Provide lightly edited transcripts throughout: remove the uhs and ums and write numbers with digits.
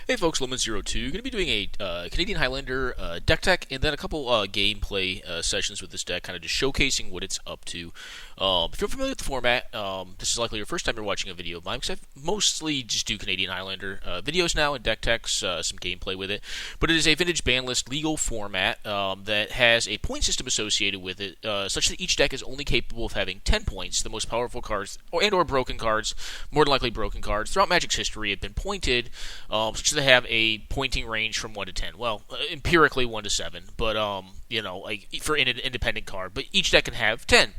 Hey folks, Lemon02. Going to be doing a Canadian Highlander deck tech and then a couple gameplay sessions with this deck, kind of just showcasing what it's up to. If you're familiar with the format, this is likely your first time you're watching a video of mine, because I mostly just do Canadian Highlander videos now and deck techs, some gameplay with it. But it is a vintage ban list legal format that has a point system associated with it, such that each deck is only capable of having 10 points. The most powerful cards, or broken cards, more than likely broken cards, throughout Magic's history have been pointed, such that they have a pointing range from 1 to 10. Well, empirically 1 to 7, but like for an independent card. But each deck can have 10.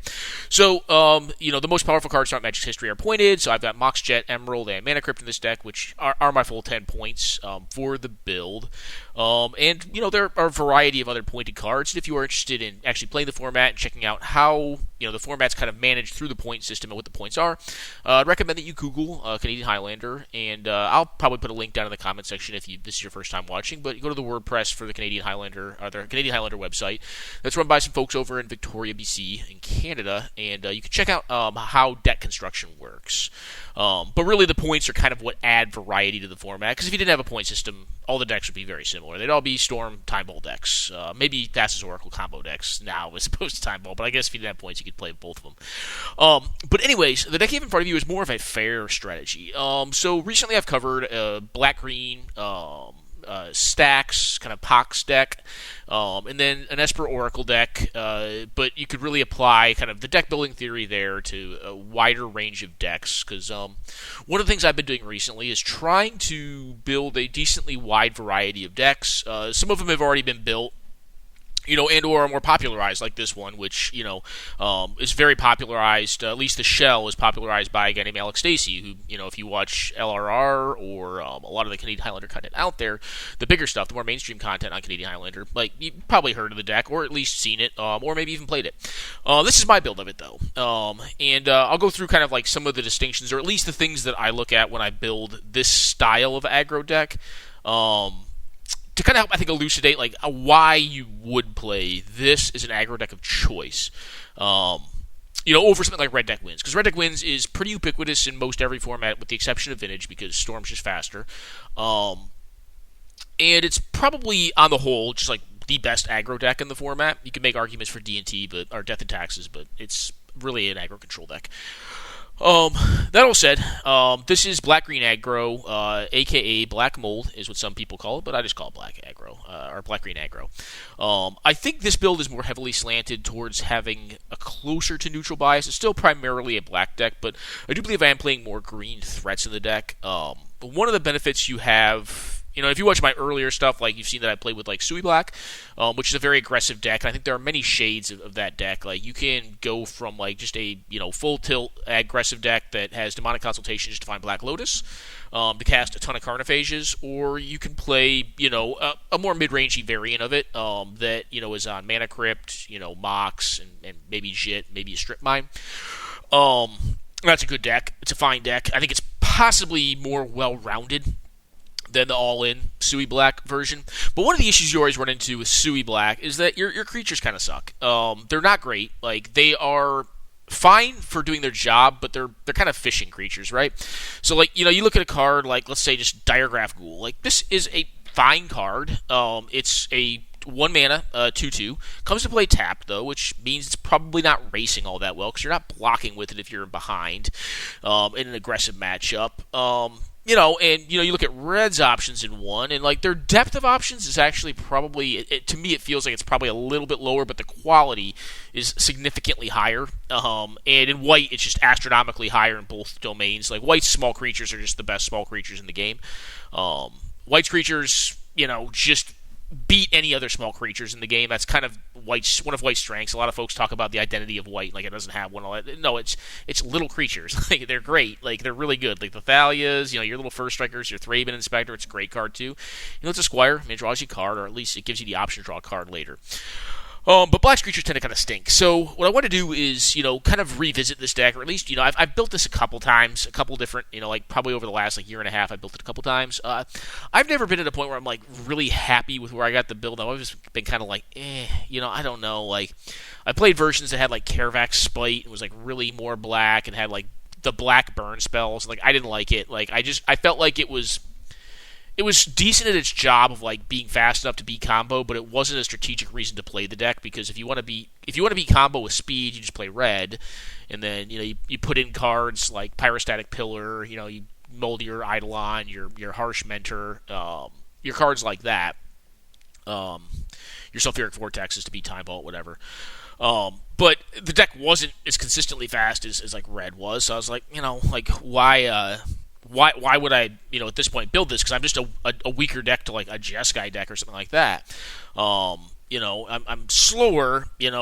So, the most powerful cards throughout Magic's history are pointed. So I've got Mox Jet, Emerald, and Mana Crypt in this deck, which are my full 10 points for the build. And there are a variety of other pointed cards. And if you are interested in actually playing the format and checking out how the format's kind of managed through the point system and what the points are, I'd recommend that you Google Canadian Highlander, and I'll probably put a link down in the comment section if this is your first time watching. But you go to the WordPress for the Canadian Highlander, the Canadian Highlander website. That's run by some folks over in Victoria, BC, in Canada, and you can check out how deck construction works. But really, the points are kind of what add variety to the format. Because if you didn't have a point system, all the decks would be very similar. They'd all be Storm, Time Ball decks. Maybe Thassa's Oracle combo decks now as opposed to Time Ball. But I guess if you didn't have points, you could play both of them. But anyways, the deck you have in front of you is more of a fair strategy. So recently I've covered black-green stacks, kind of Pox deck, and then an Esper Oracle deck, but you could really apply kind of the deck building theory there to a wider range of decks, because one of the things I've been doing recently is trying to build a decently wide variety of decks. Some of them have already been built, and or are more popularized, like this one, which, is very popularized. At least the shell is popularized by a guy named Alex Stacey, who, if you watch LRR or a lot of the Canadian Highlander content out there, the bigger stuff, the more mainstream content on Canadian Highlander, like, you've probably heard of the deck, or at least seen it, or maybe even played it. This is my build of it, though. And I'll go through kind of like some of the distinctions, or at least the things that I look at when I build this style of aggro deck. To kind of help, I think, elucidate like why you would play this as an aggro deck of choice, over something like Red Deck Wins, because Red Deck Wins is pretty ubiquitous in most every format, with the exception of Vintage, because Storm's just faster, and it's probably on the whole just like the best aggro deck in the format. You can make arguments for D&T, or Death and Taxes, but it's really an aggro control deck. That all said, this is black-green aggro, aka black mold is what some people call it, but I just call it black aggro, or black-green aggro. I think this build is more heavily slanted towards having a closer to neutral bias. It's still primarily a black deck, but I do believe I am playing more green threats in the deck. But one of the benefits you have, if you watch my earlier stuff, like, you've seen that I played with, like, Sui Black, which is a very aggressive deck, and I think there are many shades of that deck. Like, you can go from, like, just a, full tilt aggressive deck that has Demonic Consultation just to find Black Lotus, to cast a ton of Carnophages, or you can play, a more mid-rangey variant of it, that, is on Mana Crypt, Mox, and maybe Jit, maybe a Strip Mine. That's a good deck. It's a fine deck. I think it's possibly more well-rounded than the all-in Sui Black version. But one of the issues you always run into with Sui Black is that your creatures kind of suck. They're not great. Like, they are fine for doing their job, but they're kind of fishing creatures, right? So, like, you look at a card like, let's say, just Diregraph Ghoul. Like, this is a fine card. It's a 1 mana, 2/2. Comes to play tapped, though, which means it's probably not racing all that well, because you're not blocking with it if you're behind in an aggressive matchup. You look at Red's options in 1, and, like, their depth of options is actually probably, to me, it feels like it's probably a little bit lower, but the quality is significantly higher. And in White, it's just astronomically higher in both domains. Like, White's small creatures are just the best small creatures in the game. White's creatures, just beat any other small creatures in the game. That's kind of one of White's strengths. A lot of folks talk about the identity of White, like it doesn't have one. No, it's little creatures. Like, they're great. Like, they're really good. Like the Thalias, your little First Strikers, your Thraben Inspector. It's a great card too. It's a Squire. It draws you a card, or at least it gives you the option to draw a card later. But Black's creatures tend to kind of stink. So what I want to do is, kind of revisit this deck, or at least, I've built this a couple times, a couple different, like probably over the last year and a half, I've built it a couple times. I've never been at a point where I'm like really happy with where I got the build. I've always been kind of like, I don't know. Like, I played versions that had like Caravax Spite and was like really more black and had like the black burn spells. Like, I didn't like it. Like, I felt like it was it was decent at its job of like being fast enough to beat combo, but it wasn't a strategic reason to play the deck because if you want to beat combo with speed, you just play red, and then you put in cards like Pyrostatic Pillar, you mold your Eidolon, your Harsh Mentor, your cards like that, your Sulfuric Vortexes to beat Time Vault, whatever. But the deck wasn't as consistently fast as like red was, so I was like, why would I, at this point build this? Because I'm just a weaker deck to like a Jeskai deck or something like that. I'm slower, and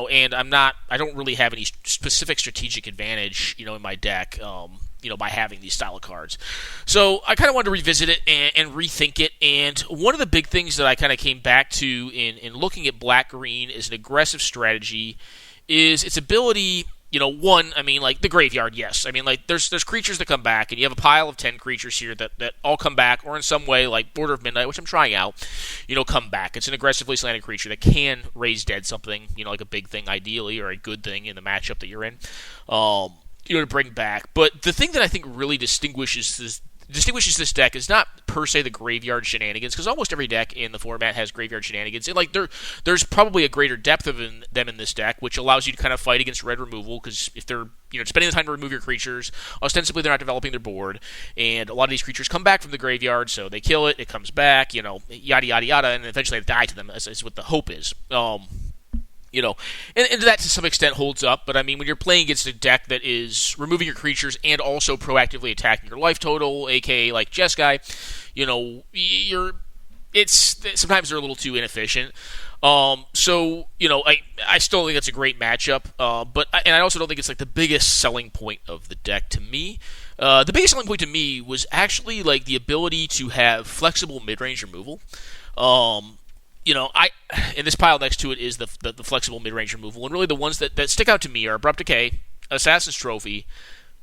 I don't really have any specific strategic advantage, in my deck, by having these style of cards. So I kind of wanted to revisit it and rethink it. And one of the big things that I kind of came back to in looking at black-green as an aggressive strategy is its ability. One, the graveyard, yes. There's creatures that come back, and you have a pile of 10 creatures here that all come back, or in some way, like Border of Midnight, which I'm trying out, come back. It's an aggressively slanted creature that can raise dead something, like a big thing ideally, or a good thing in the matchup that you're in, to bring back. But the thing that I think really distinguishes this deck is not per se the graveyard shenanigans, because almost every deck in the format has graveyard shenanigans, and there's probably a greater depth of them in this deck, which allows you to kind of fight against red removal, because if they're spending the time to remove your creatures, ostensibly they're not developing their board, and a lot of these creatures come back from the graveyard, so they kill it comes back, yada yada yada, and eventually they die to them, is what the hope is. And that to some extent holds up, but when you're playing against a deck that is removing your creatures and also proactively attacking your life total, aka like Jeskai, sometimes they're a little too inefficient. I still think it's a great matchup, but I also don't think it's like the biggest selling point of the deck to me. The biggest selling point to me was actually like the ability to have flexible mid-range removal. In this pile next to it is the flexible mid-range removal, and really the ones that stick out to me are Abrupt Decay, Assassin's Trophy,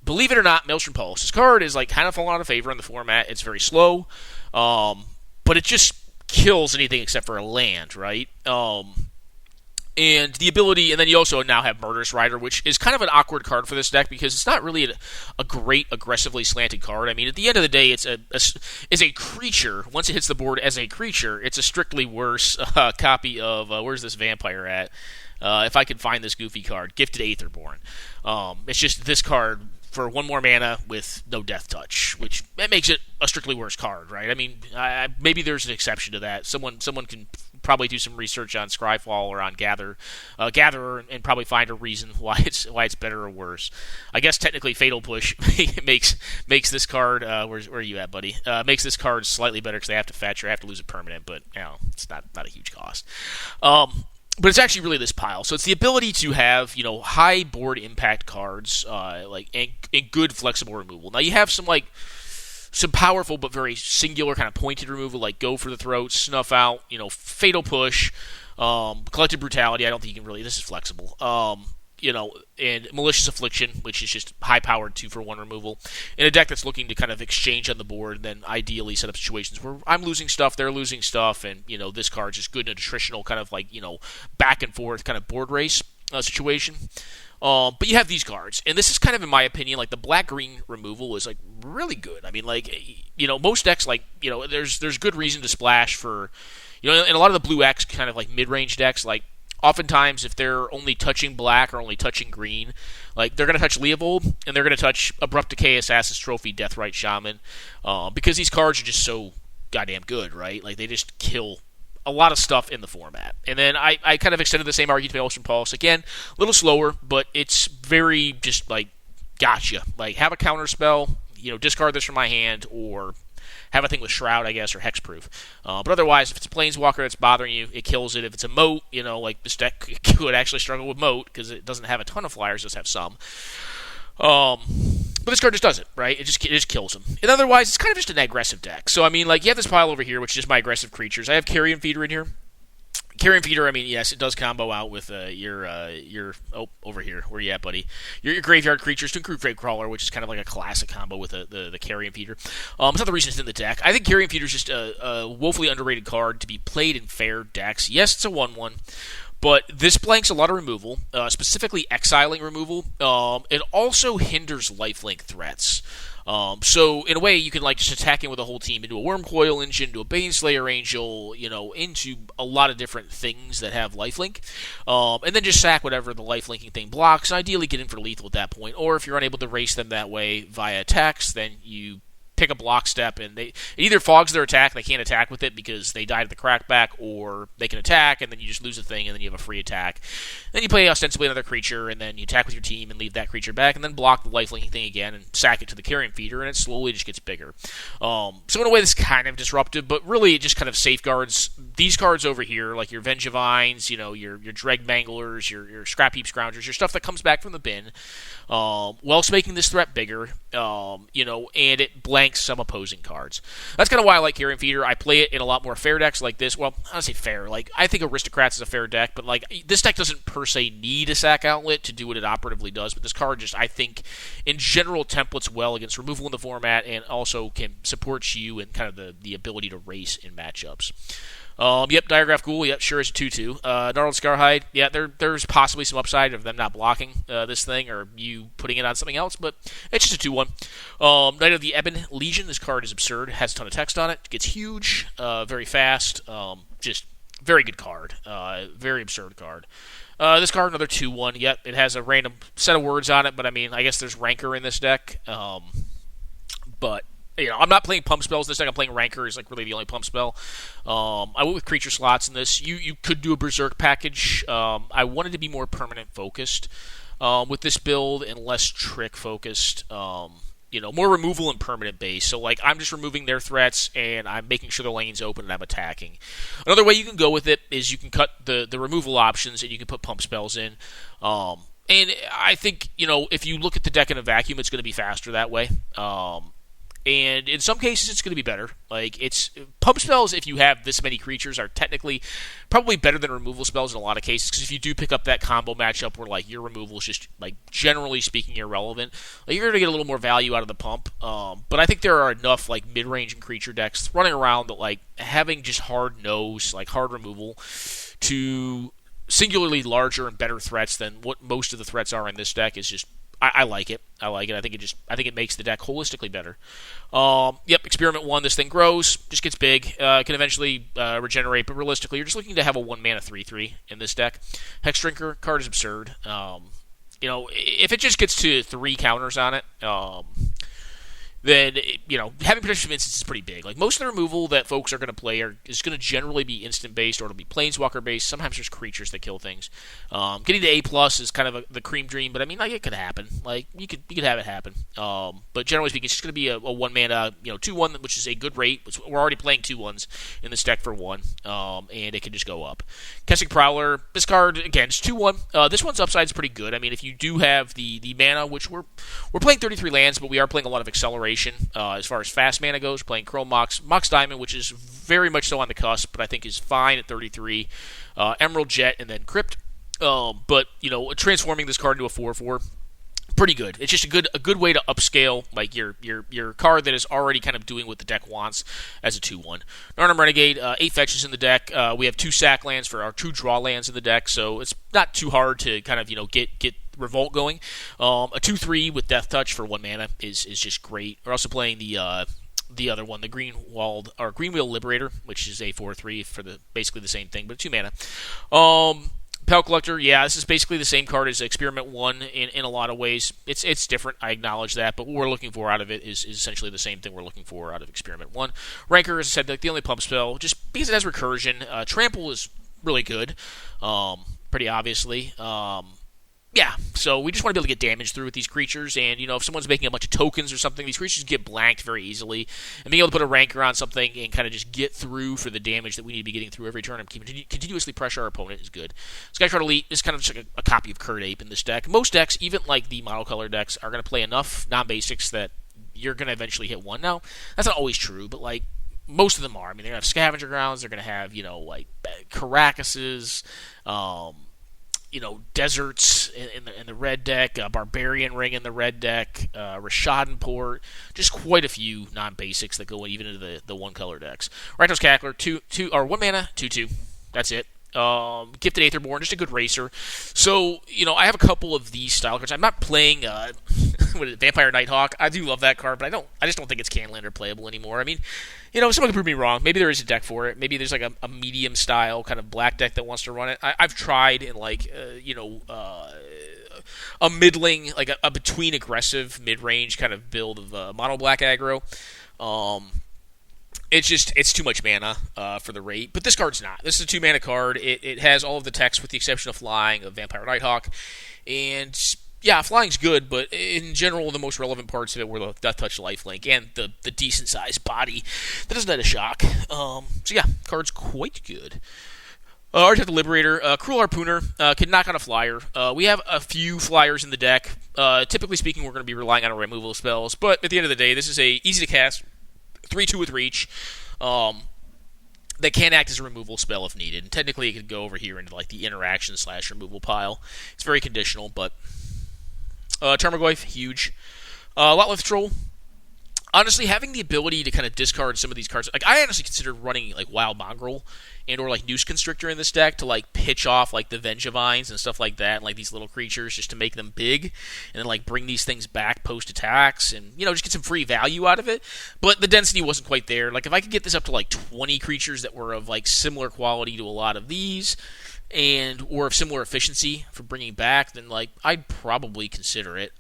believe it or not, Maelstrom Pulse. This card is like kind of fallen out of favor in the format. It's very slow, but it just kills anything except for a land, right? And the ability, and then you also now have Murderous Rider, which is kind of an awkward card for this deck because it's not really a great aggressively slanted card. At the end of the day, it's a creature. Once it hits the board as a creature, it's a strictly worse copy of where's this vampire at? If I can find this goofy card, Gifted Aetherborn. It's just this card for one more mana with no Death Touch, which that makes it a strictly worse card, right? Maybe there's an exception to that. Someone can probably do some research on Scryfall or on Gatherer and probably find a reason why it's better or worse. I guess technically Fatal Push makes this card where are you at, buddy? Makes this card slightly better because they have to fetch or have to lose a permanent, but it's not a huge cost. But it's actually really this pile. So it's the ability to have high board impact cards and good flexible removal. Now you have some powerful but very singular kind of pointed removal, like Go for the Throat, Snuff Out, Fatal Push, Collective Brutality. I don't think you can really. This is flexible. And Malicious Affliction, which is just high-powered 2-for-1 removal. In a deck that's looking to kind of exchange on the board, then ideally set up situations where I'm losing stuff, they're losing stuff, and this card's just good in a traditional kind of back and forth kind of board race situation. But you have these cards, and this is kind of, in my opinion, the black-green removal is really good. Most decks there's good reason to splash for, in a lot of the blue X kind of mid-range decks, oftentimes if they're only touching black or only touching green, they're going to touch Leovold and they're going to touch Abrupt Decay, Assassin's Trophy, Deathrite Shaman, because these cards are just so goddamn good, right? They just kill a lot of stuff in the format. And then I kind of extended the same argument to Maelstrom Pulse. Again, a little slower, but it's very just gotcha. Have a counter spell, discard this from my hand, or have a thing with Shroud, I guess, or Hexproof. But otherwise, if it's a Planeswalker that's bothering you, it kills it. If it's a Moat, this deck could actually struggle with Moat because it doesn't have a ton of flyers, just have some. But this card just does it, right? It just kills them. And otherwise, it's kind of just an aggressive deck. So, you have this pile over here, which is just my aggressive creatures. I have Carrion Feeder in here. Carrion Feeder, yes, it does combo out with your over here. Where you at, buddy? Your graveyard creatures to include Gravecrawler, which is kind of like a classic combo with the Carrion Feeder. It's not the reason it's in the deck. I think Carrion Feeder is just a woefully underrated card to be played in fair decks. Yes, it's a 1/1. But this blanks a lot of removal, specifically exiling removal. It also hinders lifelink threats. So in a way, you can like just attack in with a whole team into a Wormcoil Engine, into a Baneslayer Angel, into a lot of different things that have lifelink, and then just sack whatever the lifelinking thing blocks. Ideally, get in for lethal at that point, or if you're unable to race them that way via attacks, then you pick a block step, and it either fogs their attack, and they can't attack with it because they died at the crackback, or they can attack, and then you just lose a thing, and then you have a free attack. Then you play ostensibly another creature, and then you attack with your team and leave that creature back, and then block the lifelinking thing again, and sack it to the carrion feeder, and it slowly just gets bigger. So in a way, this is kind of disruptive, but really it just kind of safeguards these cards over here, like your Vengevines, your Dreg Manglers, your Scrap Heap Scroungers, your stuff that comes back from the bin, whilst making this threat bigger, and it blanks some opposing cards. That's kind of why I like Carrion Feeder. I play it in a lot more fair decks like this. Well, I don't say fair. Like, I think Aristocrats is a fair deck, but like this deck doesn't per se need a sack outlet to do what it operatively does, but this card just, I think, in general templates well against removal in the format and also can support you and kind of the ability to race in matchups. Diagraph Ghoul, sure is a 2/2. Gnarled Scarhide, there's possibly some upside of them not blocking this thing or you putting it on something else, but it's just a 2/1. Knight of the Ebon Legion, this card is absurd, has a ton of text on it, gets huge, very fast, just very good card, very absurd card. This card, another 2/1, it has a random set of words on it, but I mean, I guess there's Rancor in this deck, but I'm not playing pump spells this deck. I'm playing Rancor is like really the only pump spell. I went with creature slots in this. You could do a Berserk package. I wanted to be more permanent focused with this build and less trick focused. More removal and permanent base. So like I'm just removing their threats and I'm making sure the lane's open and I'm attacking. Another way you can go with it is you can cut the removal options and you can put pump spells in. And I think if you look at the deck in a vacuum, it's going to be faster that way. And in some cases, it's going to be better. Like, it's pump spells, if you have this many creatures, are technically probably better than removal spells in a lot of cases. Because if you do pick up that combo matchup where, like, your removal is just, like, generally speaking, irrelevant, like, you're going to get a little more value out of the pump. But I think there are enough, like, mid-range and creature decks running around that, like, having just hard nose, like, hard removal, to singularly larger and better threats than what most of the threats are in this deck is just. I like it. I think it makes the deck holistically better. Experiment 1, this thing grows, just gets big, can eventually regenerate, but realistically, you're just looking to have a 1-mana 3/3 in this deck. Hex Drinker card is absurd. If it just gets to 3 counters on it, then having protection of instance is pretty big. Like most of the removal that folks are going to play is going to generally be instant based or it'll be planeswalker based. Sometimes there's creatures that kill things. Getting to A+ is kind of the cream dream, but I mean, like it could happen. Like you could have it happen. But generally speaking, it's just going to be a 1-mana 2/1, which is a good rate. We're already playing 2/1s in this deck for 1, and it can just go up. Kessig Prowler, this card again, it's 2/1. This one's upside is pretty good. I mean, if you do have the mana, which we're playing 33 lands, but we are playing a lot of acceleration. As far as fast mana goes, playing Chrome Mox Diamond, which is very much so on the cusp, but I think is fine at 33. Emerald Jet, and then Crypt. But transforming this card into a 4/4, pretty good. It's just a good way to upscale like your card that is already kind of doing what the deck wants as a 2/1. Narnum Renegade, 8 fetches in the deck. We have 2 sack lands for our 2 draw lands in the deck, so it's not too hard to kind of get Revolt going. A 2/3 with Death Touch for 1 mana is just great. We're also playing the other one, the Greenwheel Liberator, which is a 4/3 for basically the same thing, but 2 mana. Pal Collector, this is basically the same card as Experiment 1 in a lot of ways. It's different, I acknowledge that, but what we're looking for out of it is essentially the same thing we're looking for out of Experiment 1. Rancor, as I said, the only pump spell, just because it has recursion. Trample is really good, pretty obviously. So we just want to be able to get damage through with these creatures, and, if someone's making a bunch of tokens or something, these creatures get blanked very easily, and being able to put a Rancor on something and kind of just get through for the damage that we need to be getting through every turn and continuously pressure our opponent is good. Skyshard Elite is kind of just like a copy of Curd Ape in this deck. Most decks, even like the monocolor decks, are going to play enough non-basics that you're going to eventually hit 1. Now, that's not always true, but, like, most of them are. I mean, they're going to have Scavenger Grounds, they're going to have, like, Caracases, Deserts in the red deck, Barbarian Ring in the red deck, Rashadan Port, just quite a few non-basics that go even into the one-color decks. Rakdos Cackler, 1 mana, 2/2. That's it. Gifted Aetherborn, just a good racer. So, I have a couple of these style cards. I'm not playing Vampire Nighthawk. I do love that card, but I just don't think it's Highlander playable anymore. I mean, someone can prove me wrong. Maybe there is a deck for it. Maybe there's like a medium style kind of black deck that wants to run it. I've tried in a middling, like a between aggressive mid-range kind of build of mono black aggro. It's too much mana for the rate, but this card's not. This is a 2-mana card. It has all of the text with the exception of flying, of Vampire Nighthawk, and yeah, flying's good, but in general, the most relevant parts of it were the Death Touch lifelink and the decent-sized body that doesn't have a shock. So yeah, card's quite good. Artifact Liberator, Cruel Harpooner, can knock on a flyer. We have a few flyers in the deck. Typically speaking, we're going to be relying on our removal spells, but at the end of the day, this is a easy to cast 3/2 with reach that can act as a removal spell if needed. And technically, it could go over here into like the interaction / removal pile. It's very conditional, but Tarmogoyf, huge. Lotleth Troll. Honestly, having the ability to kind of discard some of these cards, like I honestly considered running like Wild Mongrel and or like Noose Constrictor in this deck to like pitch off like the Vengevines and stuff like that, and like these little creatures just to make them big, and then like bring these things back post attacks, and just get some free value out of it. But the density wasn't quite there. Like if I could get this up to like 20 creatures that were of like similar quality to a lot of these, and or of similar efficiency for bringing back, then like I'd probably consider it.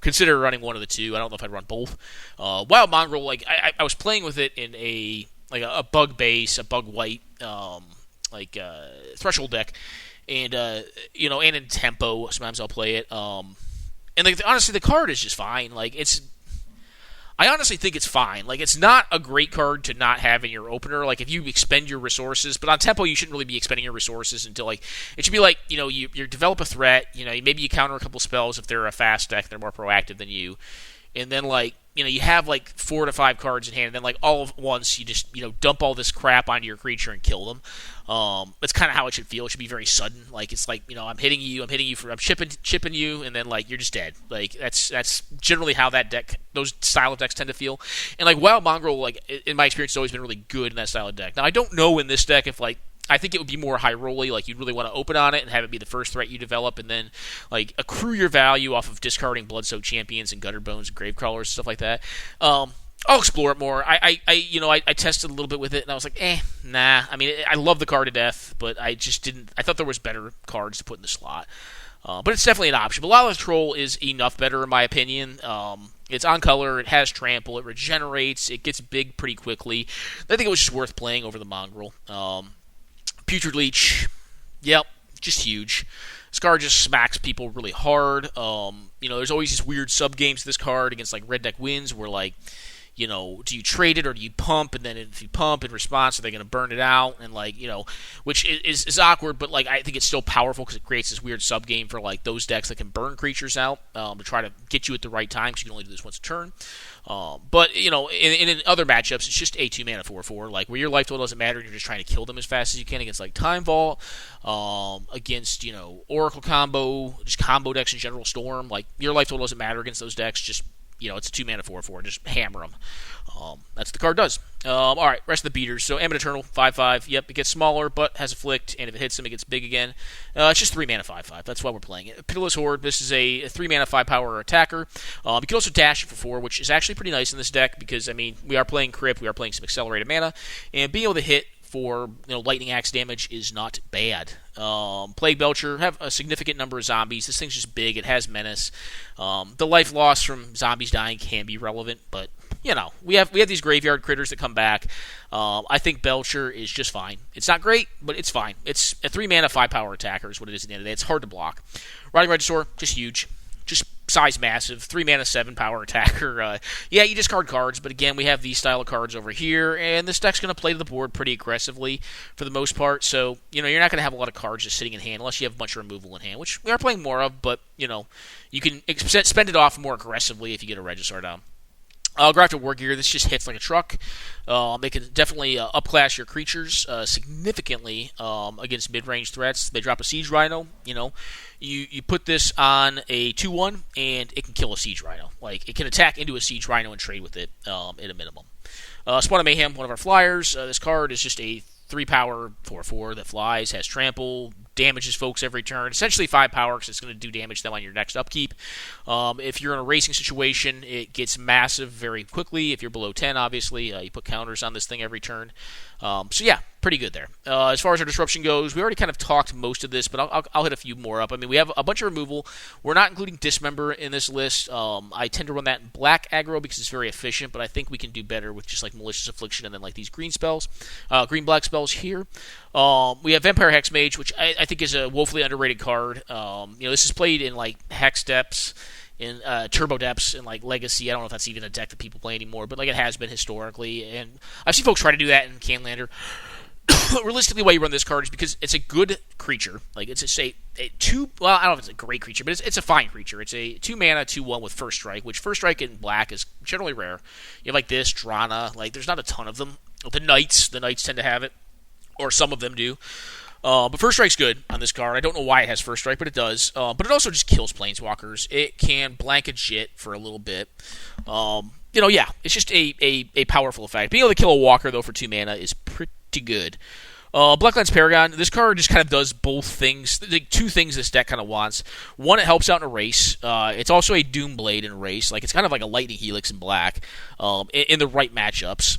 Consider running one of the two. I don't know if I'd run both. Wild Mongrel, like I was playing with it in a bug base, a bug white, threshold deck, and and in tempo. Sometimes I'll play it. And like honestly, the card is just fine. Like I honestly think it's fine. Like it's not a great card to not have in your opener. Like if you expend your resources, but on tempo you shouldn't really be expending your resources until like it should be like you develop a threat. Maybe you counter a couple spells if they're a fast deck, they're more proactive than you, and then like you have like 4 to 5 cards in hand, and then like all at once you just dump all this crap onto your creature and kill them. That's kind of how it should feel. It should be very sudden. Like it's like I'm hitting you, I'm chipping you, and then like you're just dead. Like that's generally how those style of decks tend to feel. And like Wild Mongrel, like in my experience, has always been really good in that style of deck. Now I don't know in this deck if like I think it would be more high rolly, like you'd really want to open on it and have it be the first threat you develop, and then like accrue your value off of discarding Bloodsoaked Champions and Gutter Bones and Gravecrawlers, stuff like that. I'll explore it more. I tested a little bit with it, and I was like, nah. I mean, I love the card to death, but I just didn't. I thought there was better cards to put in the slot. But it's definitely an option. But Lotleth Troll is enough better, in my opinion. It's on color, it has trample, it regenerates, it gets big pretty quickly. I think it was just worth playing over the Mongrel. Putrid Leech, yep, just huge. This card just smacks people really hard. There's always these weird sub-games to this card against like Red Deck Wins where like, do you trade it or do you pump? And then if you pump in response, are they going to burn it out? And like, which is awkward, but like I think it's still powerful because it creates this weird sub game for like those decks that can burn creatures out to try to get you at the right time because you can only do this once a turn. But in other matchups, it's just a 2-mana 4/4, like where your life total doesn't matter and you're just trying to kill them as fast as you can against like Time Vault, against Oracle combo, just combo decks in general, Storm. Like your life total doesn't matter against those decks. Just it's a 2-mana 4/4. Just hammer them. That's what the card does. All right, rest of the beaters. So Ambit Eternal, 5/5. Yep, it gets smaller, but has Afflict, and if it hits him, it gets big again. It's just 3-mana 5/5. That's why we're playing it. Pitiless Horde. This is a 3-mana 5-power attacker. You can also dash it for 4, which is actually pretty nice in this deck because we are playing Crypt, we are playing some accelerated mana, and being able to hit for lightning axe damage is not bad. Plague Belcher have a significant number of zombies. This thing's just big. It has menace. The life loss from zombies dying can be relevant, but we have these graveyard critters that come back. I think Belcher is just fine. It's not great, but it's fine. It's a 3-mana 5-power attacker is what it is at the end of the day. It's hard to block. Riding Regisaur, just huge. Just size massive, 3-mana 7-power attacker. You discard cards, but again, we have these style of cards over here, and this deck's going to play to the board pretty aggressively for the most part, so, you're not going to have a lot of cards just sitting in hand unless you have a bunch of removal in hand, which we are playing more of, but, you can spend it off more aggressively if you get a Regisaur down. Grafted War Gear, this just hits like a truck. They can definitely upclass your creatures significantly against mid-range threats. They drop a Siege Rhino, you put this on a 2/1, and it can kill a Siege Rhino. Like, it can attack into a Siege Rhino and trade with it at a minimum. Spawn of Mayhem, one of our flyers. This card is just a 3 power, 4/4 that flies, has trample, damages folks every turn. Essentially 5 power because it's going to do damage to them on your next upkeep. If you're in a racing situation, it gets massive very quickly. If you're below 10, obviously, you put counters on this thing every turn. So yeah, pretty good there. As far as our disruption goes, we already kind of talked most of this, but I'll hit a few more up. I mean, we have a bunch of removal. We're not including Dismember in this list. I tend to run that in black aggro because it's very efficient, but I think we can do better with just like Malicious Affliction and then like these green spells, green-black spells here. We have Vampire Hexmage, which I think is a woefully underrated card. This is played in like Hex Depths, in Turbo Depths, and like Legacy. I don't know if that's even a deck that people play anymore, but like it has been historically. And I've seen folks try to do that in Highlander. Realistically, why you run this card is because it's a good creature. Like it's a two. Well, I don't know if it's a great creature, but it's a fine creature. It's a 2 mana 2/1 with First Strike, which First Strike in black is generally rare. You have like this Drana. Like there's not a ton of them. The Knights tend to have it, or some of them do. But First Strike's good on this card. I don't know why it has First Strike, but it does. But it also just kills Planeswalkers. It can blanket shit for a little bit. Yeah, it's just a powerful effect. Being able to kill a Walker, though, for 2 mana is pretty good. Blacklands Paragon, this card just kind of does both things. The 2 things this deck kind of wants. One, it helps out in a race. It's also a Doomblade in a race. Like, it's kind of like a Lightning Helix in black in the right matchups.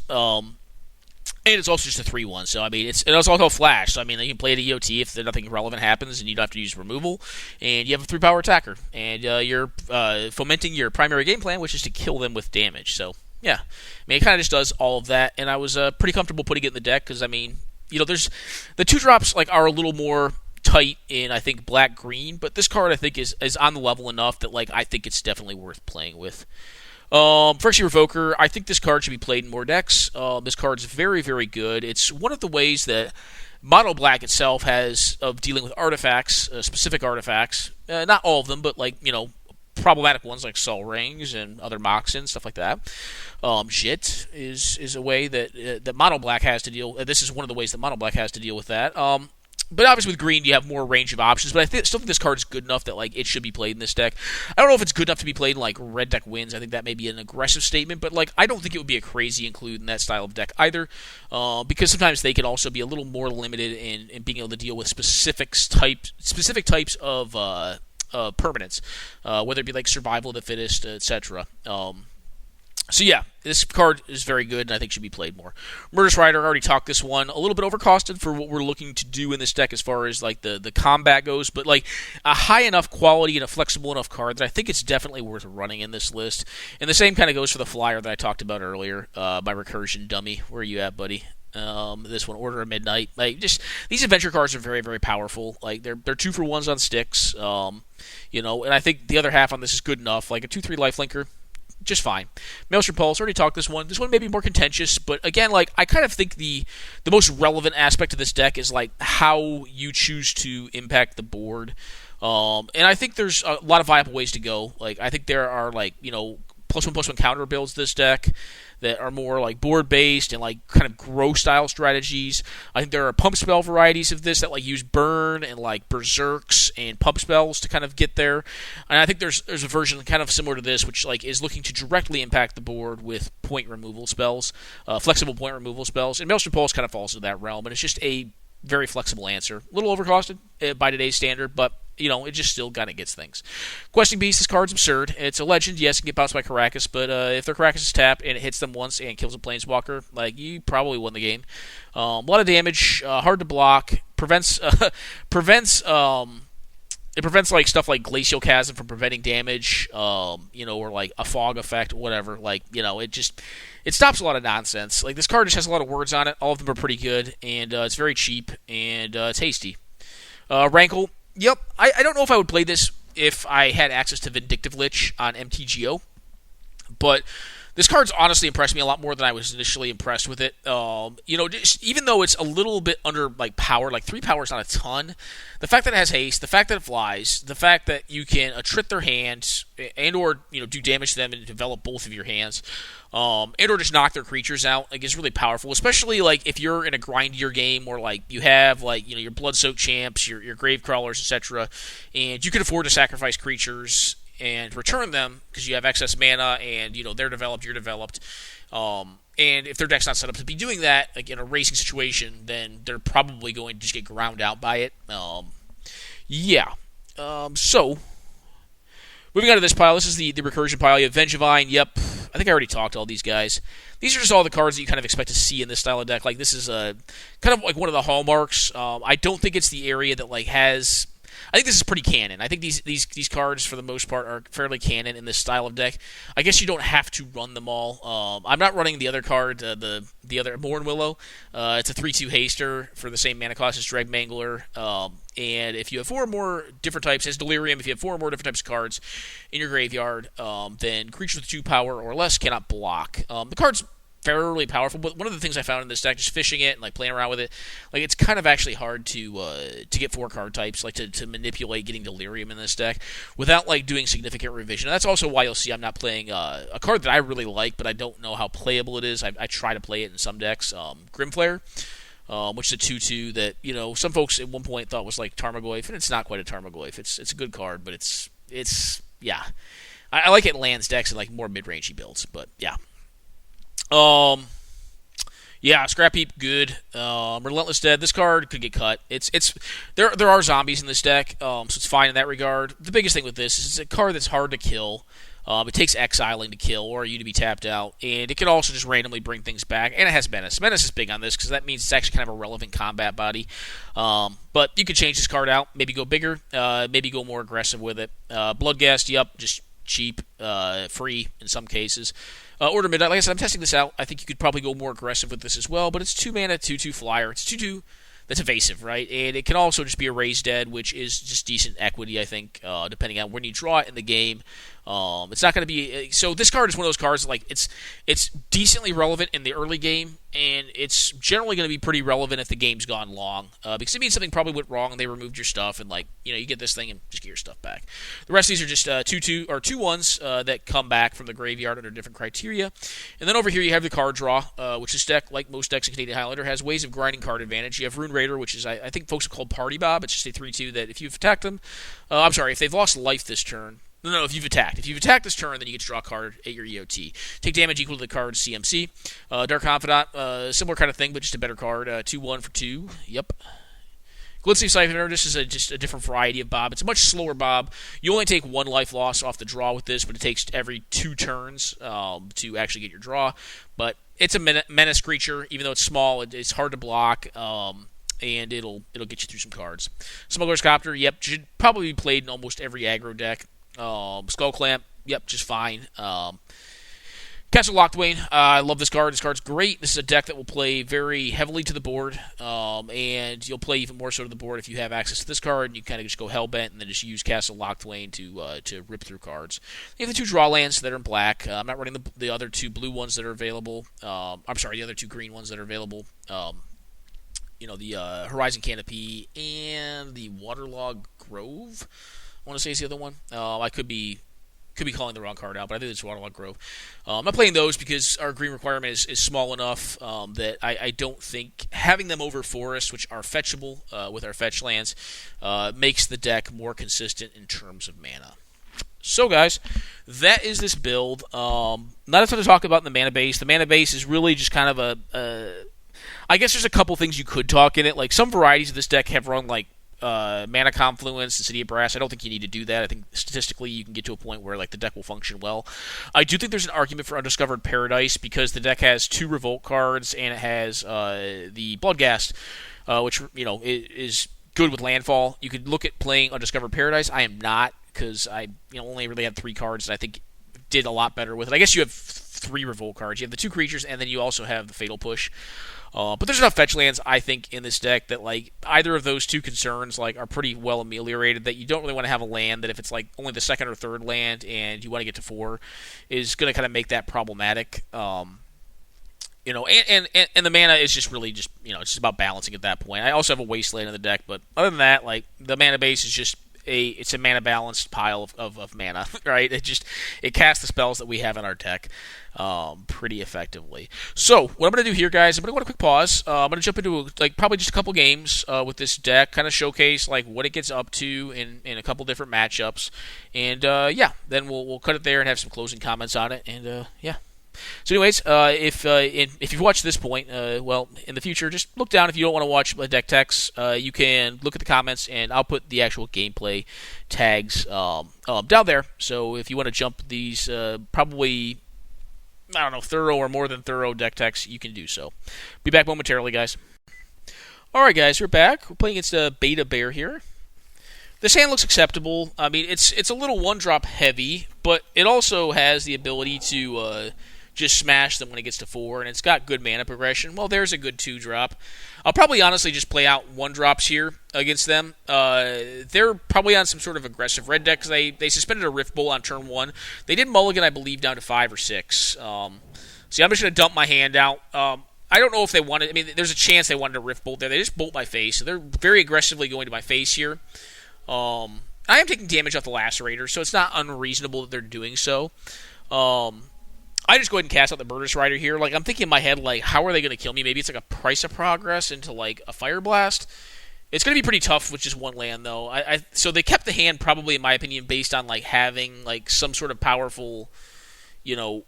And it's also just a 3/1, so I mean, it's also a flash. So I mean, you can play it at EOT if nothing relevant happens, and you don't have to use removal, and you have a 3-power attacker, and you're fomenting your primary game plan, which is to kill them with damage. So yeah, I mean, it kind of just does all of that, and I was pretty comfortable putting it in the deck because I mean, there's the 2-drops like are a little more tight in I think black green, but this card I think is on the level enough that like I think it's definitely worth playing with. Phyrexian Revoker, I think this card should be played in more decks. This card's very, very good. It's one of the ways that Mono Black itself has of dealing with artifacts, specific artifacts. Not all of them, but like, problematic ones like Sol Rings and other Moxen, stuff like that. Jit is a way that Mono Black has to deal. This is one of the ways that Mono Black has to deal with that. But obviously with green, you have more range of options. But I still think this card is good enough that like it should be played in this deck. I don't know if it's good enough to be played in like red deck wins. I think that may be an aggressive statement. But like I don't think it would be a crazy include in that style of deck either. Because sometimes they can also be a little more limited in being able to deal with specific types of permanents, whether it be like survival of the fittest, etc. So yeah, this card is very good, and I think should be played more. Murderous Rider, I already talked this one. A little bit overcosted for what we're looking to do in this deck as far as like the combat goes, but like a high enough quality and a flexible enough card that I think it's definitely worth running in this list. And the same kind of goes for the Flyer that I talked about earlier, my Recursion dummy. Where are you at, buddy? This one, Order of Midnight. Like just these adventure cards are very, very powerful. Like they're 2-for-1s on sticks. And I think the other half on this is good enough. Like a 2/3 lifelinker. Just fine. Maelstrom Pulse, already talked this one. This one may be more contentious, but again, like I kind of think the most relevant aspect of this deck is like how you choose to impact the board. And I think there's a lot of viable ways to go. Like I think there are like +1/+1 counter builds this deck that are more like board based and like kind of grow style strategies. I think there are pump spell varieties of this that like use burn and like berserks and pump spells to kind of get there. And I think there's a version kind of similar to this which like is looking to directly impact the board with point removal spells, flexible point removal spells. And Maelstrom Pulse kind of falls into that realm, and it's just a very flexible answer. A little overcosted by today's standard, but it just still kind of gets things. Questing Beast, this card's absurd. It's a legend, yes, it can get bounced by Karakas, but if their Karakas is tapped and it hits them once and kills a Planeswalker, like, you probably won the game. A lot of damage, hard to block, prevents like stuff like Glacial Chasm from preventing damage, or like a fog effect, whatever. Like, it stops a lot of nonsense. Like, this card just has a lot of words on it. All of them are pretty good, and it's very cheap, and tasty. Rankle. Yep, I don't know if I would play this if I had access to Vindictive Lich on MTGO, but this card's honestly impressed me a lot more than I was initially impressed with it. Just, even though it's a little bit under like power, like 3 power is not a ton, the fact that it has haste, the fact that it flies, the fact that you can attrit their hand and or do damage to them and develop both of your hands, and or just knock their creatures out, like, is really powerful. Especially like if you're in a grindier game where like you have like your Bloodsoaked champs, your grave crawlers, etc., and you can afford to sacrifice creatures and return them because you have excess mana and they're developed, you're developed. And if their deck's not set up to be doing that, like in a racing situation, then they're probably going to just get ground out by it. Yeah. So, moving on to this pile, this is the recursion pile. You have Vengevine, yep. I think I already talked to all these guys. These are just all the cards that you kind of expect to see in this style of deck. Like, this is kind of like one of the hallmarks. I don't think it's the area that, like, has... I think this is pretty canon. I think these cards, for the most part, are fairly canon in this style of deck. I guess you don't have to run them all. I'm not running the other card, the other Born Willow. It's a 3/2 haster for the same mana cost as Dreg Mangler. And if you have 4 or more different types, as Delirium, if you have 4 or more different types of cards in your graveyard, then creatures with 2 power or less cannot block. The card's fairly powerful, but one of the things I found in this deck, just fishing it and like playing around with it, like it's kind of actually hard to get 4 card types, like to manipulate getting Delirium in this deck without like doing significant revision. And that's also why you'll see I'm not playing a card that I really like, but I don't know how playable it is. I try to play it in some decks. Grimflare, which is a 2/2 that, you know, some folks at one point thought was like Tarmogoyf, and it's not quite a Tarmogoyf. It's a good card, but it's yeah. I like it in lands decks and like more mid-rangey builds, but yeah. Yeah, Scrap Heap, good. Relentless Dead, this card could get cut. There are zombies in this deck, so it's fine in that regard. The biggest thing with this is it's a card that's hard to kill. It takes exiling to kill or you to be tapped out, and it can also just randomly bring things back. And it has Menace. Menace is big on this because that means it's actually kind of a relevant combat body. But you could change this card out, maybe go bigger, maybe go more aggressive with it. Bloodghast, yep, just cheap, free in some cases. Order Midnight, like I said, I'm testing this out. I think you could probably go more aggressive with this as well, but it's 2 mana, 2/2 flyer. It's 2/2 that's evasive, right? And it can also just be a Raised Dead, which is just decent equity, I think, depending on when you draw it in the game. It's not going to be... So this card is one of those cards, like, it's decently relevant in the early game, and it's generally going to be pretty relevant if the game's gone long, because it means something probably went wrong and they removed your stuff, and, like, you know, you get this thing and just get your stuff back. The rest of these are just 2/2 or 2/1s that come back from the graveyard under different criteria. And then over here you have the card draw, which this deck, like most decks in Canadian Highlander, has ways of grinding card advantage. You have Rune Raider, which is, I think folks have called Party Bob. It's just a 3/2 that if you've attacked them... if they've lost life this turn... No, if you've attacked. If you've attacked this turn, then you get to draw a card at your EOT. Take damage equal to the card's CMC. Dark Confidant, similar kind of thing, but just a better card. 2/1 for 2. Yep. Glitzy Siphoner, this is just a different variety of Bob. It's a much slower Bob. You only take 1 life loss off the draw with this, but it takes every 2 turns to actually get your draw. But it's a menace creature. Even though it's small, it's hard to block. And it'll get you through some cards. Smuggler's Copter, yep, should probably be played in almost every aggro deck. Skull Clamp, yep, just fine. Castle Lockdwain, I love this card. This card's great. This is a deck that will play very heavily to the board, and you'll play even more so to the board if you have access to this card, and you kind of just go hellbent and then just use Castle Lockdwain to rip through cards. You have the 2 draw lands that are in black. I'm not running the other 2 blue ones that are available. The other 2 green ones that are available. The Horizon Canopy and the Waterlog Grove. I want to say it's the other one. I could be calling the wrong card out, but I think it's Waterlog Grove. I'm not playing those because our green requirement is small enough that I don't think having them over Forest, which are fetchable with our fetch lands, makes the deck more consistent in terms of mana. So, guys, that is this build. Not a ton to talk about in the mana base. The mana base is really just kind of I guess there's a couple things you could talk in it. Like, some varieties of this deck have run, like, Mana Confluence and City of Brass. I don't think you need to do that. I think statistically you can get to a point where like the deck will function well. I do think there's an argument for Undiscovered Paradise because the deck has 2 Revolt cards and it has the Bloodghast, which is good with landfall. You could look at playing Undiscovered Paradise. I am not because I only really had 3 cards and I think did a lot better with it. I guess you have 3 Revolt cards. You have the 2 creatures and then you also have the Fatal Push. But there's enough fetch lands, I think, in this deck that like either of those 2 concerns like are pretty well ameliorated. That you don't really want to have a land that if it's like only the 2nd or 3rd land and you want to get to 4 is going to kind of make that problematic. And the mana is just really it's just about balancing at that point. I also have a Wasteland in the deck, but other than that, like the mana base is just it's a mana balanced pile of mana, right? It casts the spells that we have in our deck pretty effectively. So what I'm going to do here, guys, I'm going to go on a quick pause. I'm going to jump into probably just a couple games with this deck, kind of showcase like what it gets up to in a couple different matchups, and then we'll cut it there and have some closing comments on it, and So anyways, if you've watched this point, well, in the future, just look down. If you don't want to watch deck text, you can look at the comments, and I'll put the actual gameplay tags down there. So if you want to jump these, probably, I don't know, thorough or more than thorough deck text, you can do so. Be back momentarily, guys. Alright, guys, we're back. We're playing against a Beta Bear here. This hand looks acceptable. I mean, it's a little one-drop heavy, but it also has the ability to just smash them when it gets to 4, and it's got good mana progression. Well, there's a good 2-drop. I'll probably honestly just play out 1-drops here against them. They're probably on some sort of aggressive red deck, because they suspended a Rift Bolt on turn 1. They did mulligan, I believe, down to 5 or 6. See, I'm just going to dump my hand out. I don't know if they wanted... I mean, there's a chance they wanted a Rift Bolt there. They just bolt my face, so they're very aggressively going to my face here. I am taking damage off the Lacerator, so it's not unreasonable that they're doing so. I just go ahead and cast out the Burgess Rider here. Like, I'm thinking in my head, like, how are they going to kill me? Maybe it's like a Price of Progress into, like, a Fire Blast. It's going to be pretty tough with just one land, though. So they kept the hand, probably, in my opinion, based on, like, having, like, some sort of powerful,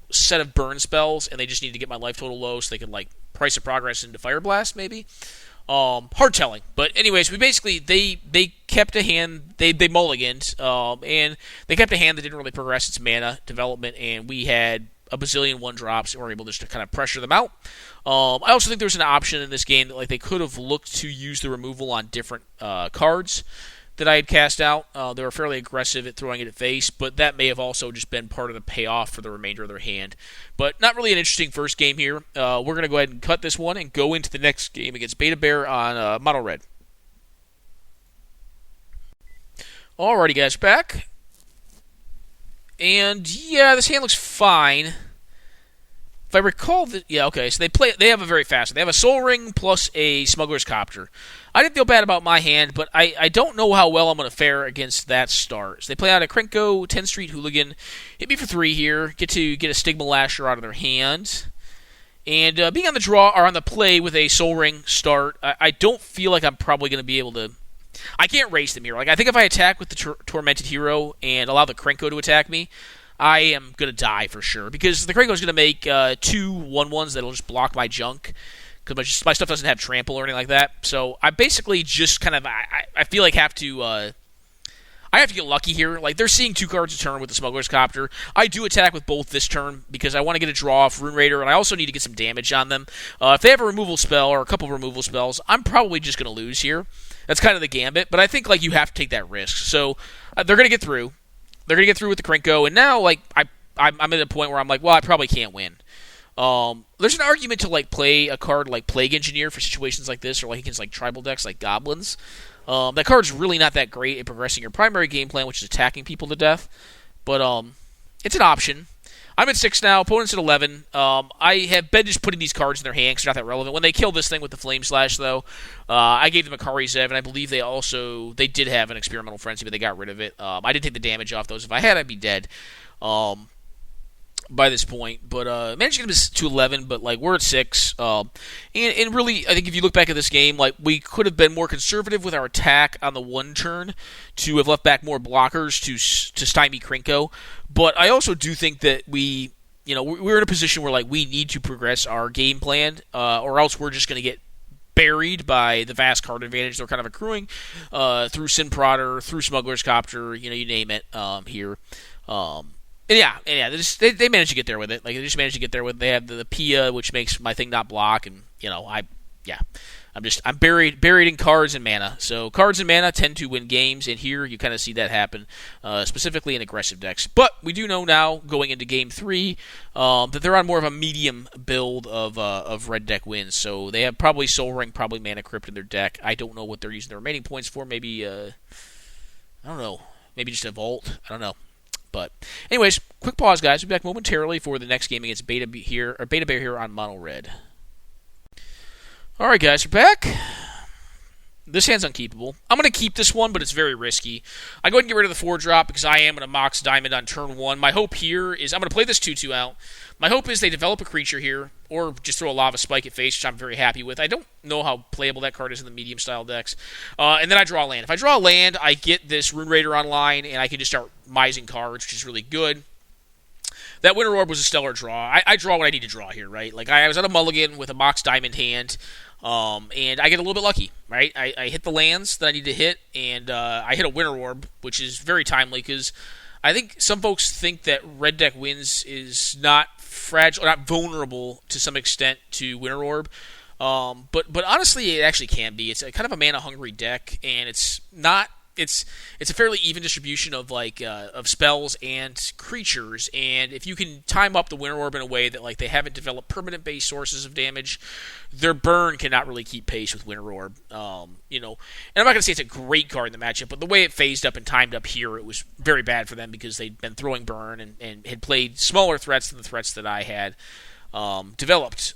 set of burn spells, and they just need to get my life total low so they can, like, Price of Progress into Fire Blast, maybe. Hard telling. But anyways, they kept a hand, they mulliganed, and they kept a hand that didn't really progress its mana development, and we had a bazillion 1-drops, and were able just to kind of pressure them out. I also think there's an option in this game that, like, they could have looked to use the removal on different cards that I had cast out. They were fairly aggressive at throwing it at face, but that may have also just been part of the payoff for the remainder of their hand. But not really an interesting first game here. We're going to go ahead and cut this one and go into the next game against Beta Bear on Mono Red. Alrighty, guys, back. And yeah, this hand looks fine. If I recall, so they have a very fast. They have a Soul Ring plus a Smuggler's Copter. I didn't feel bad about my hand, but I don't know how well I'm going to fare against that start. So they play out a Krenko, 10 Street Hooligan, hit me for 3 here, get a Stigma Lasher out of their hand. And being on the draw or on the play with a Soul Ring start, I don't feel like I'm probably going to be able to... I can't race them here. Like, I think if I attack with the Tormented Hero and allow the Krenko to attack me, I am going to die for sure. Because the Krenko is going to make 2 1/1s that'll just block my junk. Because my stuff doesn't have trample or anything like that. So I basically just kind of... I feel like I have to get lucky here. Like, they're seeing 2 cards a turn with the Smuggler's Copter. I do attack with both this turn because I want to get a draw off Rune Raider, and I also need to get some damage on them. If they have a removal spell or a couple of removal spells, I'm probably just going to lose here. That's kind of the gambit, but I think, like, you have to take that risk. So they're going to get through. They're going to get through with the Krenko, and now, like, I'm at a point where I'm like, well, I probably can't win. There's an argument to, like, play a card like Plague Engineer for situations like this, or like against, like, tribal decks like Goblins. That card's really not that great at progressing your primary game plan, which is attacking people to death. But it's an option. I'm at 6 now. Opponent's at 11. I have been just putting these cards in their hand because they're not that relevant. When they kill this thing with the Flame Slash, though, I gave them a Kari Zev, and I believe they did have an Experimental Frenzy, but they got rid of it. I didn't take the damage off those. If I had, I'd be dead by this point. But managed to get them to 11, but like we're at 6. And really, I think if you look back at this game, like we could have been more conservative with our attack on the 1 turn to have left back more blockers to stymie Krenko. But I also do think that we're in a position where like we need to progress our game plan, or else we're just going to get buried by the vast card advantage they're kind of accruing through Sin Prodder, through Smuggler's Copter, you name it here. They managed to get there with it. Like they just managed to get there with. They have the Pia, which makes my thing not block, and I'm buried in cards and mana. So cards and mana tend to win games, and here you kind of see that happen, specifically in aggressive decks. But we do know now, going into Game 3, that they're on more of a medium build of red deck wins. So they have probably Soul Ring, probably Mana Crypt in their deck. I don't know what they're using their remaining points for. Maybe, I don't know. Maybe just a Vault. I don't know. But anyways, quick pause, guys. We'll be back momentarily for the next game against Beta Bear here on Mono Red. Alright, guys, we're back. This hand's unkeepable. I'm going to keep this one, but it's very risky. I go ahead and get rid of the 4-drop because I am going to Mox Diamond on turn 1. My hope here is I'm going to play this 2/2 out. My hope is they develop a creature here, or just throw a Lava Spike at face, which I'm very happy with. I don't know how playable that card is in the medium-style decks. And then I draw a land. If I draw a land, I get this Rune Raider online, and I can just start mising cards, which is really good. that Winter Orb was a stellar draw. I draw what I need to draw here, right? Like, I was at a mulligan with a Mox Diamond hand, and I get a little bit lucky, right? I hit the lands that I need to hit, and I hit a Winter Orb, which is very timely, because I think some folks think that red deck wins is not fragile, not vulnerable to some extent to Winter Orb. But honestly, it actually can be. It's a kind of a mana hungry deck, and it's not. It's a fairly even distribution of of spells and creatures, and if you can time up the Winter Orb in a way that like they haven't developed permanent base sources of damage, their burn cannot really keep pace with Winter Orb. And I'm not gonna say it's a great card in the matchup, but the way it phased up and timed up here, it was very bad for them because they'd been throwing burn and had played smaller threats than the threats that I had developed.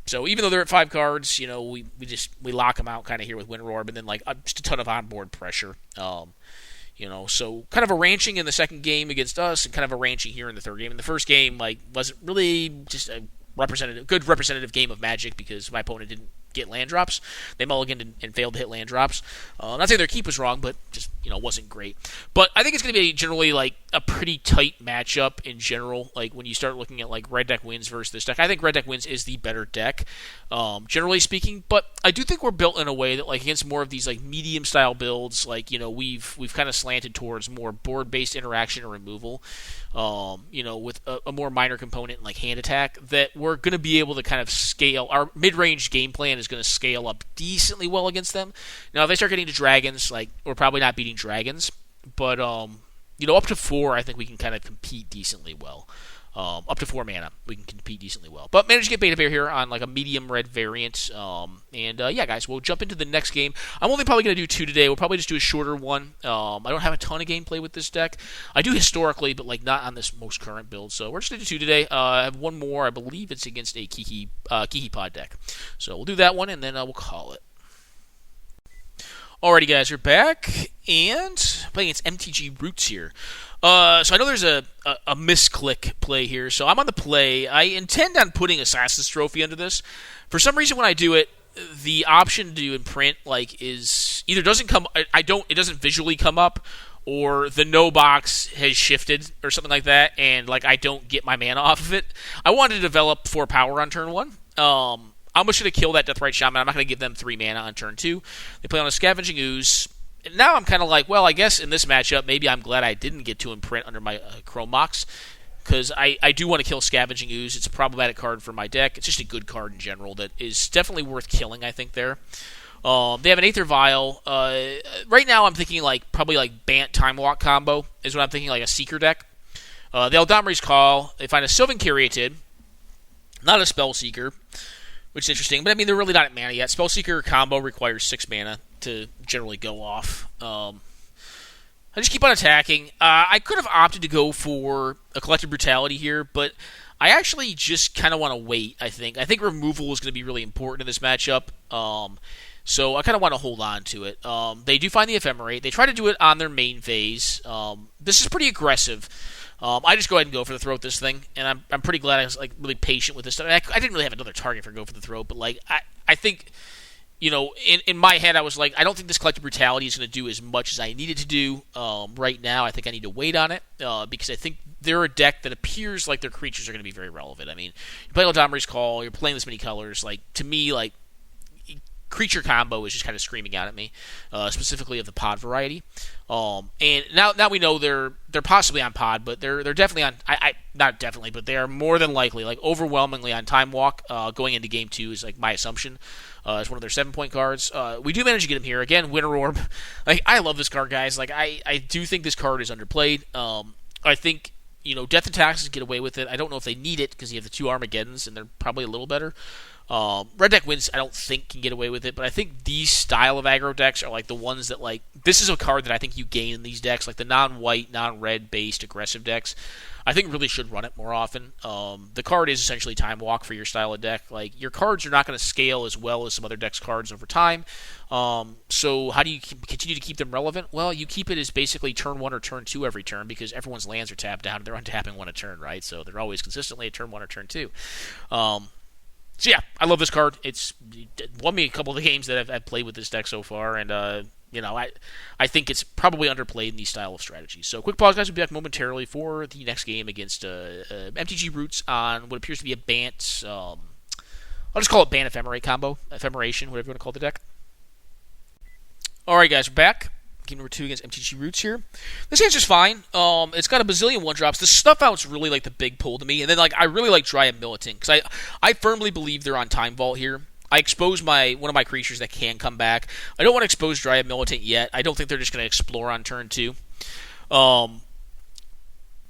So even though they're at 5 cards, we lock them out kind of here with Winter Orb, and then just a ton of onboard pressure. So kind of a ranching in the second game against us, and kind of a ranching here in the third game. In the first game, wasn't really just a good representative game of Magic because my opponent didn't get land drops. They mulliganed and failed to hit land drops. Not saying their keep was wrong, but just wasn't great. But I think it's going to be generally a pretty tight matchup in general. Like when you start looking at red deck wins versus this deck, I think red deck wins is the better deck, generally speaking. But I do think we're built in a way that against more of these medium style builds, we've kind of slanted towards more board based interaction or removal. With a more minor component like hand attack, that we're going to be able to kind of scale. Our mid-range game plan is going to scale up decently well against them. Now, if they start getting to dragons, we're probably not beating dragons, but up to 4, I think we can kind of compete decently well. Up to 4 mana, we can compete decently well. But managed to get Beta Bear here on a medium red variant. Yeah, guys, we'll jump into the next game. I'm only probably going to do 2 today. We'll probably just do a shorter one. I don't have a ton of gameplay with this deck. I do historically, but not on this most current build. So we're just going to do 2 today. I have one more. I believe it's against a Kiki Pod deck. So we'll do that one, and then we'll call it. Alrighty, guys, we're back, and playing against MTG Roots here. So I know there's a misclick play here, so I'm on the play. I intend on putting Assassin's Trophy under this. For some reason, when I do it, the option to imprint is either doesn't come. It doesn't visually come up, or the no box has shifted or something like that, and I don't get my mana off of it. I wanted to develop 4 power on turn 1. I'm just going to kill that Deathrite Shaman. I'm not going to give them 3 mana on turn 2. They play on a Scavenging Ooze. And now I'm kind of well, I guess in this matchup, maybe I'm glad I didn't get to imprint under my Chrome Mox, because I do want to kill Scavenging Ooze. It's a problematic card for my deck. It's just a good card in general that is definitely worth killing, I think, there. They have an Aether Vial. Right now I'm thinking probably Bant Time Walk combo is what I'm thinking, a Seeker deck. The Eldamri's Call. They find a Sylvan Caryatid, not a Spell Seeker, which is interesting. But I mean, they're really not at mana yet. Spell Seeker combo requires 6 mana to generally go off. I just keep on attacking. I could have opted to go for a Collective Brutality here, but I actually just kind of want to wait, I think. I think removal is going to be really important in this matchup. So I kind of want to hold on to it. They do find the Ephemerate. They try to do it on their main phase. This is pretty aggressive. I just go ahead and go for the throat this thing, and I'm pretty glad I was really patient with this stuff. I didn't really have another target for go for the throat, but I think in my head I was I don't think this Collective Brutality is going to do as much as I need it to do right now. I think I need to wait on it because I think they're a deck that appears like their creatures are going to be very relevant. I mean, you play Eldamri's Call, you're playing this many colors. To me, creature combo is just kind of screaming out at me, specifically of the pod variety. And now we know they're possibly on pod, but they're definitely on. Not definitely, but they are more than likely, overwhelmingly on Time Walk. Going into game 2 is my assumption. It's one of their 7-point cards. We do manage to get him here again. Winter Orb. I love this card, guys. I do think this card is underplayed. I think Death and Taxes get away with it. I don't know if they need it because you have the 2 Armageddons and they're probably a little better. Red deck wins, I don't think, can get away with it, but I think these style of aggro decks are the ones that this is a card that I think you gain in these decks, the non-white, non-red based aggressive decks. I think really should run it more often. The card is essentially Time Walk for your style of deck. Your cards are not going to scale as well as some other decks' cards over time. So how do you continue to keep them relevant? Well, you keep it as basically turn 1 or turn 2 every turn because everyone's lands are tapped down and they're untapping 1 a turn, right? So they're always consistently at turn 1 or turn 2. So yeah, I love this card. It's won me a couple of the games that I've played with this deck so far, and I think it's probably underplayed in these style of strategies. So quick pause, guys. We'll be back momentarily for the next game against MTG Roots on what appears to be a Bant. I'll just call it Bant Ephemerate combo, Ephemeration, whatever you want to call the deck. All right, guys, we're back. Game number 2 against MTG Roots here. This game's just fine. It's got a bazillion 1-drops. The Snuff Out's really like the big pull to me, and then I really like Dryad Militant because I firmly believe they're on Time Vault here. I exposed one of my creatures that can come back. I don't want to expose Dryad Militant yet. I don't think they're just going to explore on turn 2.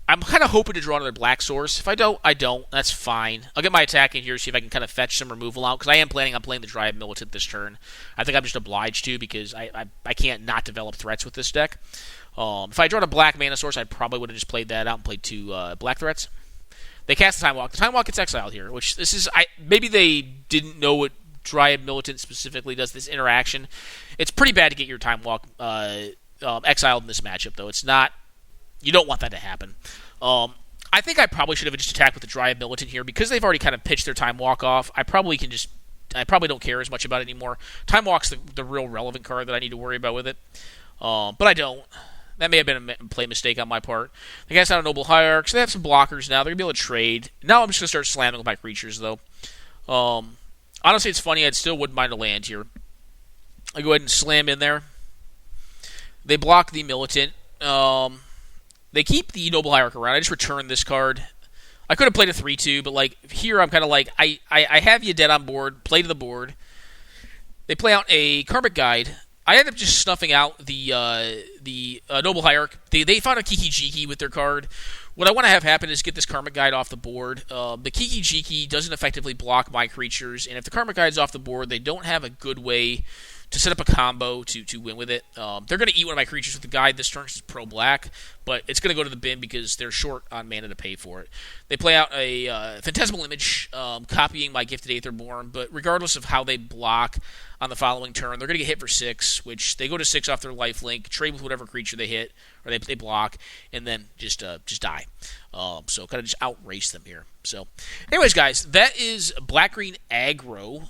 I'm kind of hoping to draw another black source. If I don't, I don't. That's fine. I'll get my attack in here, see if I can kind of fetch some removal out, because I am planning on playing the Dryad Militant this turn. I think I'm just obliged to, because I can't not develop threats with this deck. If I drawn a black mana source, I probably would have just played that out and played 2 black threats. They cast the Time Walk. The Time Walk gets exiled here, which maybe they didn't know what Dryad Militant specifically does, this interaction. It's pretty bad to get your Time Walk exiled in this matchup, though. It's not. You don't want that to happen. I think I probably should have just attacked with the Dryad Militant here because they've already kind of pitched their Time Walk off. I probably don't care as much about it anymore. Time Walk's the real relevant card that I need to worry about with it. But I don't. That may have been a play mistake on my part. The guy's not a Noble Hierarch, so they have some blockers now. They're going to be able to trade. Now I'm just going to start slamming with my creatures, though. Honestly, it's funny. I still wouldn't mind a land here. I go ahead and slam in there. They block the Militant. They keep the Noble Hierarch around. I just return this card. I could have played a 3-2, but here I'm kind of I have you dead on board. Play to the board. They play out a Karmic Guide. I end up just snuffing out the Noble Hierarch. They found a Kiki Jiki with their card. What I want to have happen is get this Karmic Guide off the board. The Kiki Jiki doesn't effectively block my creatures, and if the Karmic Guide's off the board, they don't have a good way to set up a combo to win with it. They're going to eat one of my creatures with the Guide this turn because it's pro-black, but it's going to go to the bin because they're short on mana to pay for it. They play out a Phantasmal Image, copying my Gifted Aetherborn, but regardless of how they block on the following turn, they're going to get hit for 6, which they go to 6 off their lifelink, trade with whatever creature they hit, or they block, and then just die. So kind of just outrace them here. So, anyways, guys, that is Black-Green Aggro.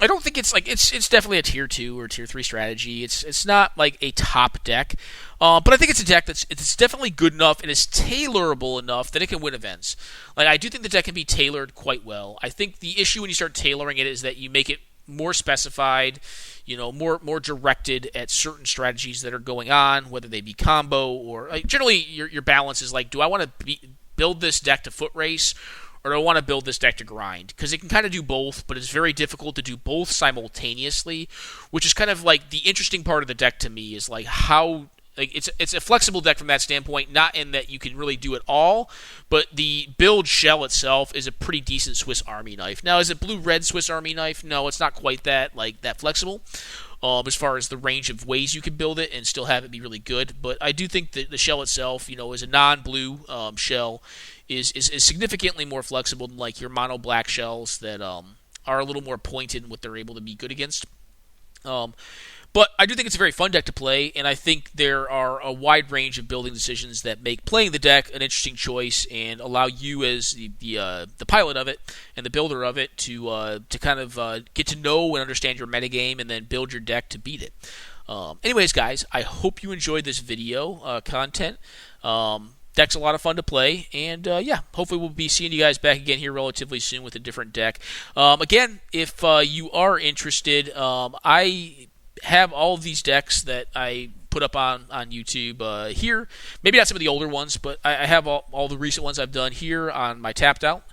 I don't think it's it's definitely a tier 2 or tier 3 strategy. It's not like a top deck, but I think it's a deck it's definitely good enough and is tailorable enough that it can win events. I do think the deck can be tailored quite well. I think the issue when you start tailoring it is that you make it more specified, more directed at certain strategies that are going on, whether they be combo or generally your balance is do I want to build this deck to foot race, or do I want to build this deck to grind? Because it can kind of do both, but it's very difficult to do both simultaneously, which is kind of the interesting part of the deck to me is how it's a flexible deck from that standpoint, not in that you can really do it all, but the build shell itself is a pretty decent Swiss Army knife. Now, is it blue-red Swiss Army knife? No, it's not quite that flexible. As far as the range of ways you can build it and still have it be really good. But I do think that the shell itself, as a non-blue shell, is significantly more flexible than your mono black shells that are a little more pointed in what they're able to be good against. But I do think it's a very fun deck to play, and I think there are a wide range of building decisions that make playing the deck an interesting choice and allow you as the pilot of it and the builder of it to kind of get to know and understand your metagame and then build your deck to beat it. Anyways, guys, I hope you enjoyed this video content. Deck's a lot of fun to play, and hopefully we'll be seeing you guys back again here relatively soon with a different deck. Again, if you are interested, I have all of these decks that I put up on YouTube here. Maybe not some of the older ones, but I have all the recent ones I've done here on my Tapped Out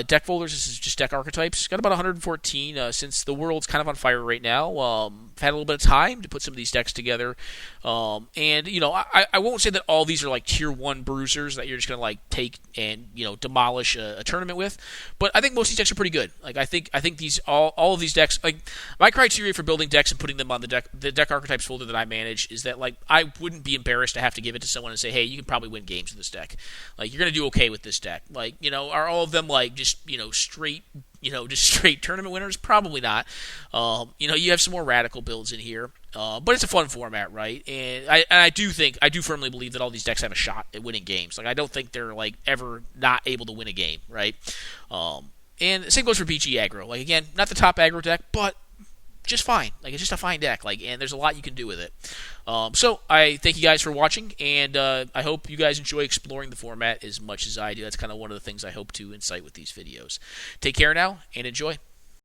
deck folders. This is just deck archetypes. Got about 114 since the world's kind of on fire right now. I've had a little bit of time to put some of these decks together. And, I won't say that all these are tier 1 bruisers that you're just going to take and, demolish a tournament with. But I think most of these decks are pretty good. I think these all of these decks, my criteria for building decks and putting them on the deck archetypes folder that I manage is that I wouldn't be embarrassed to have to give it to someone and say, hey, you can probably win games with this deck. You're going to do okay with this deck. Are all of them just straight tournament winners? Probably not. You have some more radical builds in here. But it's a fun format, right? And I do firmly believe that all these decks have a shot at winning games. I don't think they're ever not able to win a game, right? And the same goes for BG Aggro. Again, not the top aggro deck, but just fine. Like, it's just a fine deck. Like, and there's a lot you can do with it. So I thank you guys for watching, and I hope you guys enjoy exploring the format as much as I do. That's kind of one of the things I hope to incite with these videos. Take care now, and enjoy.